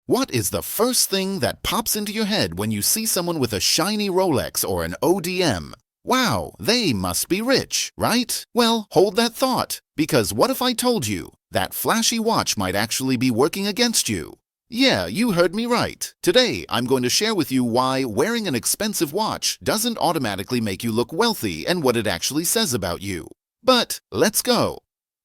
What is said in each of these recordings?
What is the first thing that pops into your head when you see someone with a shiny Rolex or an ODM? Wow, they must be rich, right? Well, hold that thought, because what if I told you that flashy watch might actually be working against you? Yeah, you heard me right. Today, I'm going to share with you why wearing an expensive watch doesn't automatically make you look wealthy and what it actually says about you. But let's go.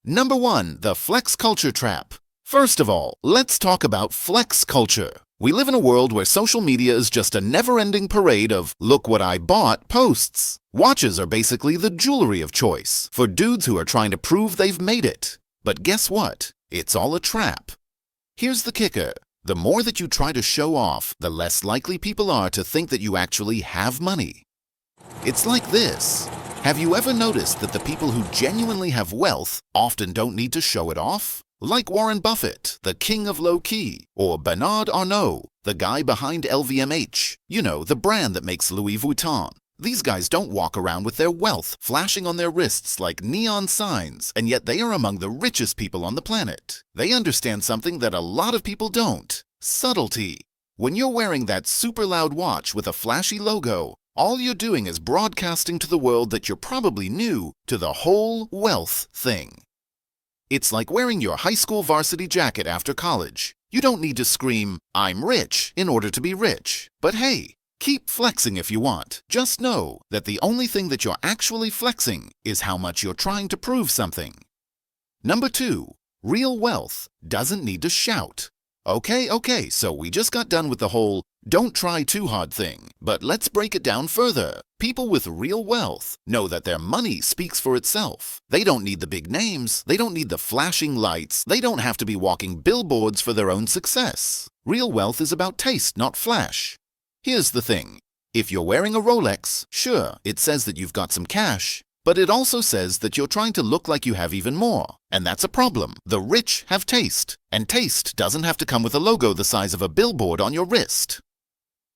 Number 1, the flex culture trap. First of all, let's talk about flex culture. We live in a world where social media is just a never-ending parade of "look what I bought" posts. Watches are basically the jewelry of choice for dudes who are trying to prove they've made it. But guess what? It's all a trap. Here's the kicker. The more that you try to show off, the less likely people are to think that you actually have money. It's like this. Have you ever noticed that the people who genuinely have wealth often don't need to show it off? Like Warren Buffett, the king of low-key, or Bernard Arnault, the guy behind LVMH, you know, the brand that makes Louis Vuitton. These guys don't walk around with their wealth flashing on their wrists like neon signs, and yet they are among the richest people on the planet. They understand something that a lot of people don't: subtlety. When you're wearing that super loud watch with a flashy logo, all you're doing is broadcasting to the world that you're probably new to the whole wealth thing. It's like wearing your high school varsity jacket after college. You don't need to scream, "I'm rich," in order to be rich. But hey, keep flexing if you want. Just know that the only thing that you're actually flexing is how much you're trying to prove something. Number 2, real wealth doesn't need to shout. Okay, so we just got done with the whole "don't try too hard" thing, but let's break it down further. People with real wealth know that their money speaks for itself. They don't need the big names, they don't need the flashing lights, they don't have to be walking billboards for their own success. Real wealth is about taste, not flash. Here's the thing. If you're wearing a Rolex, sure, it says that you've got some cash, but it also says that you're trying to look like you have even more. And that's a problem. The rich have taste, and taste doesn't have to come with a logo the size of a billboard on your wrist.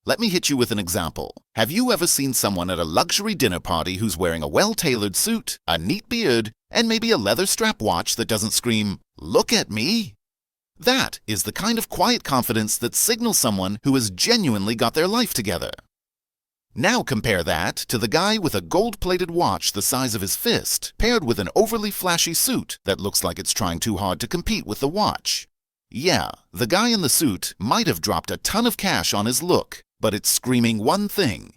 Let me hit you with an example. Have you ever seen someone at a luxury dinner party who's wearing a well-tailored suit, a neat beard, and maybe a leather strap watch that doesn't scream, "Look at me"? That is the kind of quiet confidence that signals someone who has genuinely got their life together. Now compare that to the guy with a gold-plated watch the size of his fist, paired with an overly flashy suit that looks like it's trying too hard to compete with the watch. Yeah, the guy in the suit might have dropped a ton of cash on his look, but it's screaming one thing: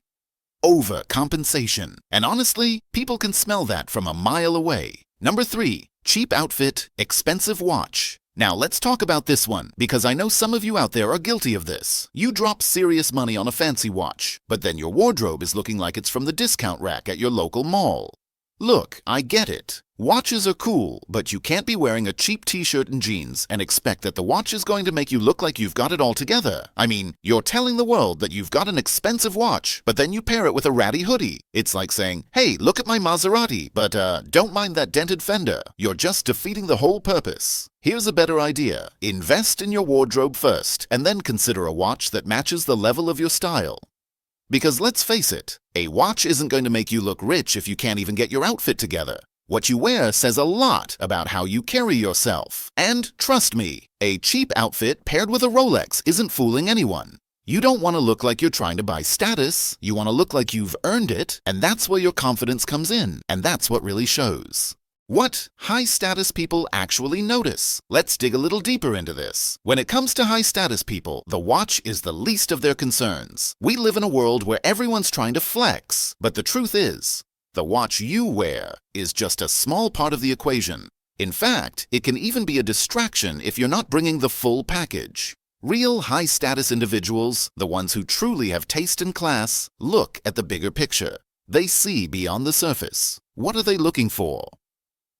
overcompensation. And honestly, people can smell that from a mile away. Number 3, cheap outfit, expensive watch. Now let's talk about this one, because I know some of you out there are guilty of this. You drop serious money on a fancy watch, but then your wardrobe is looking like it's from the discount rack at your local mall. Look, I get it. Watches are cool, but you can't be wearing a cheap t-shirt and jeans and expect that the watch is going to make you look like you've got it all together. I mean, you're telling the world that you've got an expensive watch, but then you pair it with a ratty hoodie. It's like saying, "Hey, look at my Maserati, but don't mind that dented fender." You're just defeating the whole purpose. Here's a better idea. Invest in your wardrobe first, and then consider a watch that matches the level of your style. Because let's face it, a watch isn't going to make you look rich if you can't even get your outfit together. What you wear says a lot about how you carry yourself. And trust me, a cheap outfit paired with a Rolex isn't fooling anyone. You don't want to look like you're trying to buy status. You want to look like you've earned it, and that's where your confidence comes in, and that's what really shows. What high-status people actually notice? Let's dig a little deeper into this. When it comes to high-status people, the watch is the least of their concerns. We live in a world where everyone's trying to flex, but the truth is, the watch you wear is just a small part of the equation. In fact, it can even be a distraction if you're not bringing the full package. Real high-status individuals, the ones who truly have taste and class, look at the bigger picture. They see beyond the surface. What are they looking for?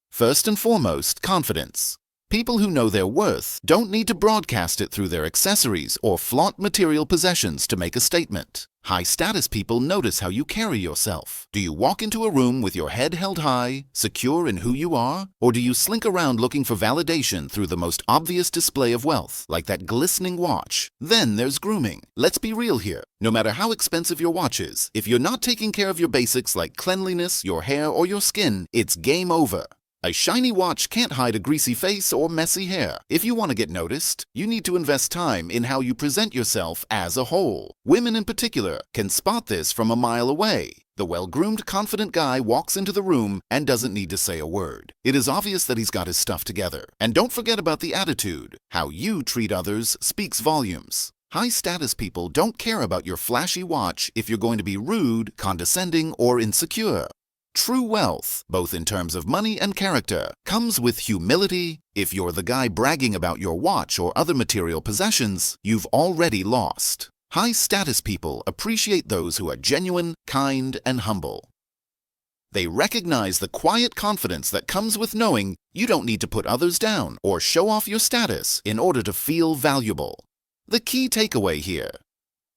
First and foremost, confidence. People who know their worth don't need to broadcast it through their accessories or flaunt material possessions to make a statement. High-status people notice how you carry yourself. Do you walk into a room with your head held high, secure in who you are? Or do you slink around looking for validation through the most obvious display of wealth, like that glistening watch? Then there's grooming. Let's be real here. No matter how expensive your watch is, if you're not taking care of your basics like cleanliness, your hair, or your skin, it's game over. A shiny watch can't hide a greasy face or messy hair. If you want to get noticed, you need to invest time in how you present yourself as a whole. Women in particular can spot this from a mile away. The well-groomed, confident guy walks into the room and doesn't need to say a word. It is obvious that he's got his stuff together. And don't forget about the attitude. How you treat others speaks volumes. High-status people don't care about your flashy watch if you're going to be rude, condescending, or insecure. True wealth, both in terms of money and character, comes with humility. If you're the guy bragging about your watch or other material possessions, you've already lost. High-status people appreciate those who are genuine, kind, and humble. They recognize the quiet confidence that comes with knowing you don't need to put others down or show off your status in order to feel valuable. The key takeaway here: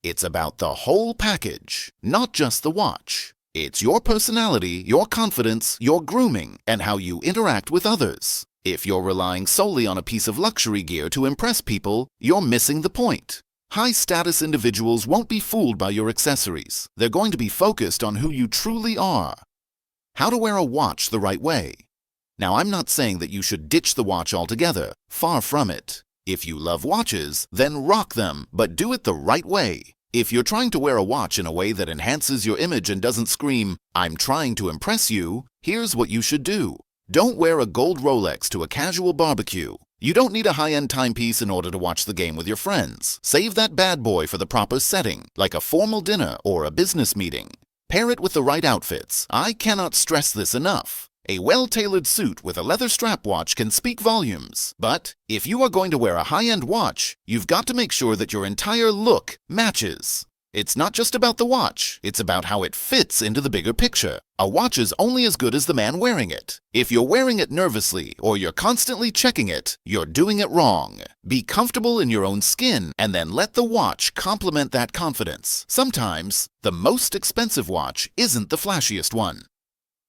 it's about the whole package, not just the watch. It's your personality, your confidence, your grooming, and how you interact with others. If you're relying solely on a piece of luxury gear to impress people, you're missing the point. High-status individuals won't be fooled by your accessories. They're going to be focused on who you truly are. How to wear a watch the right way. Now, I'm not saying that you should ditch the watch altogether. Far from it. If you love watches, then rock them, but do it the right way. If you're trying to wear a watch in a way that enhances your image and doesn't scream, "I'm trying to impress you," here's what you should do. Don't wear a gold Rolex to a casual barbecue. You don't need a high-end timepiece in order to watch the game with your friends. Save that bad boy for the proper setting, like a formal dinner or a business meeting. Pair it with the right outfits. I cannot stress this enough. A well-tailored suit with a leather strap watch can speak volumes. But if you are going to wear a high-end watch, you've got to make sure that your entire look matches. It's not just about the watch, it's about how it fits into the bigger picture. A watch is only as good as the man wearing it. If you're wearing it nervously or you're constantly checking it, you're doing it wrong. Be comfortable in your own skin and then let the watch complement that confidence. Sometimes, the most expensive watch isn't the flashiest one.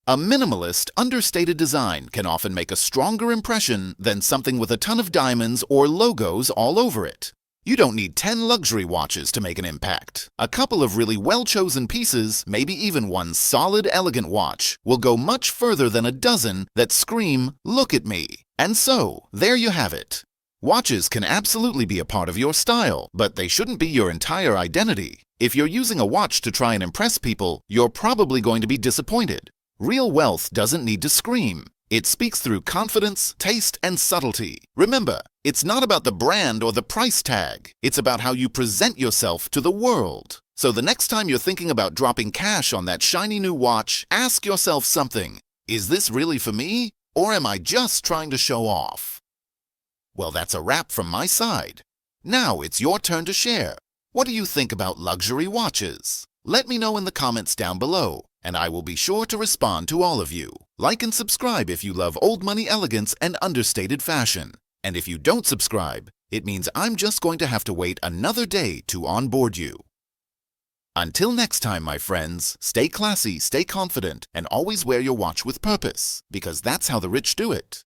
A minimalist, understated design can often make a stronger impression than something with a ton of diamonds or logos all over it. You don't need 10 luxury watches to make an impact. A couple of really well-chosen pieces, maybe even one solid, elegant watch, will go much further than a dozen that scream, "Look at me." And so, there you have it. Watches can absolutely be a part of your style, but they shouldn't be your entire identity. If you're using a watch to try and impress people, you're probably going to be disappointed. Real wealth doesn't need to scream. It speaks through confidence, taste, and subtlety. Remember, it's not about the brand or the price tag. It's about how you present yourself to the world. So the next time you're thinking about dropping cash on that shiny new watch, ask yourself something. Is this really for me? Or am I just trying to show off? Well, that's a wrap from my side. Now it's your turn to share. What do you think about luxury watches? Let me know in the comments down below, and I will be sure to respond to all of you. Like and subscribe if you love old money elegance and understated fashion. And if you don't subscribe, it means I'm just going to have to wait another day to onboard you. Until next time, my friends, stay classy, stay confident, and always wear your watch with purpose, because that's how the rich do it.